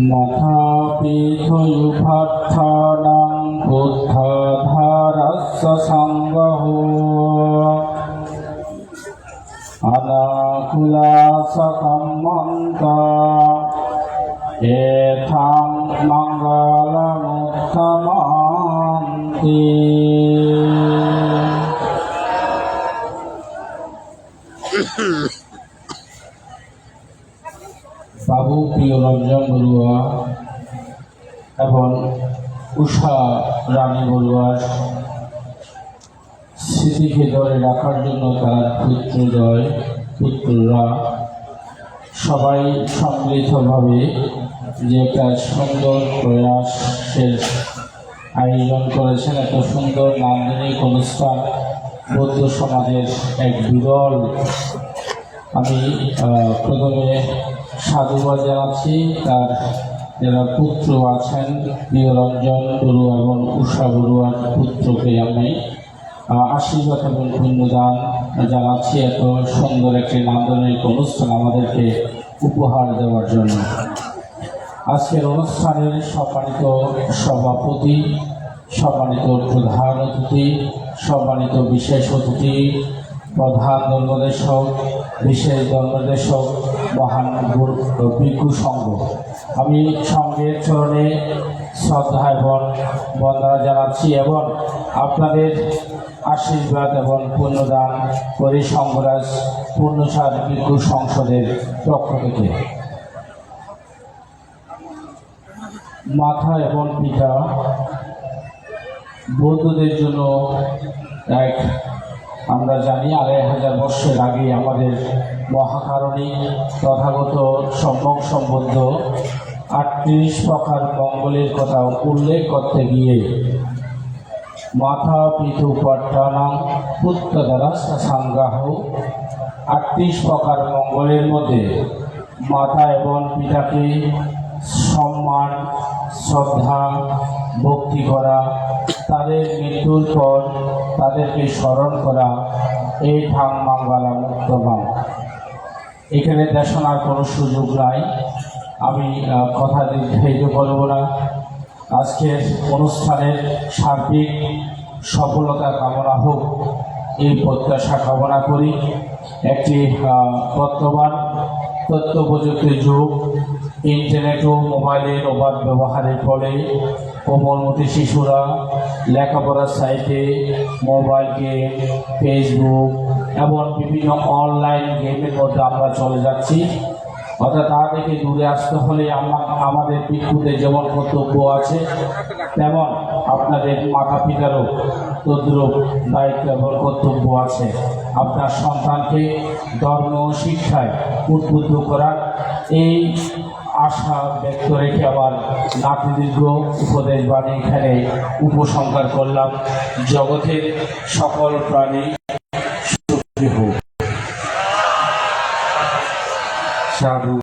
মাথাপীঠয়ুপাত্থানাং বুদ্ধাধারস্য সংগহো অনাকুলাসকম্মন্ত এথাং মঙ্গলমুত্তমান্তি। বাবু প্রিয় রঞ্জন বড়ুয়া এবং উষা রানী বড়ুয়ার স্মৃতিকে ধরে রাখার জন্য তার পুত্ররা সবাই সম্মিলিতভাবে যে একটা সুন্দর প্রয়াসের আয়োজন করেছেন। এত সুন্দর নান্দনিক অনুষ্ঠান বৌদ্ধ সমাজের এক বিরল। আমি প্রথমে সাধুবাদ জানাচ্ছি তার যারা পুত্র আছেন, প্রিয় রঞ্জন বড়ুয়া এবং উষা বড়ুয়ার পুত্রকে আমি আশীর্বাদ এবং পুণ্যদান জানাচ্ছি এত সুন্দর একটি নান্দনিক অনুষ্ঠান আমাদেরকে উপহার দেওয়ার জন্য। আজকের অনুষ্ঠানের সম্মানিত সভাপতি, সম্মানিত প্রধান অতিথি, সম্মানিত বিশেষ অতিথি, প্রধান ধর্মদেশক, বিশেষ ধর্মদেশক, মহান ভিক্ষু সংঘ, আমি সঙ্গের চরণে শ্রদ্ধা এবং বন্দনা জানাচ্ছি এবং আপনাদের আশীর্বাদ এবং পুণ্যদান করি সংঘরাজ পূর্ণসার ভিক্ষু সংসদের পক্ষ থেকে। মাথা এবং পিতা বৌদ্ধদের জন্য এক, আমরা জানি ২৫০০ বৎসর আগে আমাদের মহাকারণী তথাগত সম্যক সম্বন্ধ ৩৮ প্রকার মঙ্গলের কথা উল্লেখ করতে গিয়ে মাথা পিতু পট্টানাং পুত্র দ্বারা সংজ্ঞাহ ৩৮ প্রকার মঙ্গলের মধ্যে মাতা এবং পিতাকে সম্মান, শ্রদ্ধা, ভক্তি করা, তাদের মৃত্যুর পর তাদেরকে স্মরণ করা, এই ঠাং মাঙ্গালা মুক্তমাং। এখানে দেশনার কোনো সুযোগ নাই, আমি কথা দীর্ঘায়িত করব না। আজকের অনুষ্ঠানের সার্বিক সফলতা কামনা হোক এই প্রত্যাশা কামনা করি। একটি বর্তমান তথ্য প্রযুক্তির যুগ, ইন্টারনেট ও মোবাইলের অবাধ ব্যবহারের ফলে কোমলমতি শিশুরা লেখাপড়ার সাইটে, মোবাইল গেম, ফেসবুক এবং বিভিন্ন অনলাইন গেমের মধ্যে আমরা চলে যাচ্ছি। অর্থাৎ তা থেকে দূরে আসতে হলে আমাদের ভিক্ষুদের যেমন কর্তব্য আছে, তেমন আপনাদের মাতা পিতারও তদ্রূপ দায়িত্ব এবং কর্তব্য আছে। আপনার সন্তানকে ধর্ম শিক্ষায় উদ্বুদ্ধ করার এই আশা ব্যক্ত রেখে আবার নাতিদীর্ঘ উপদেশ বাণী এখানে উপসংহার করলাম। জগতের সকল প্রাণী সুখী হোক। সাধু।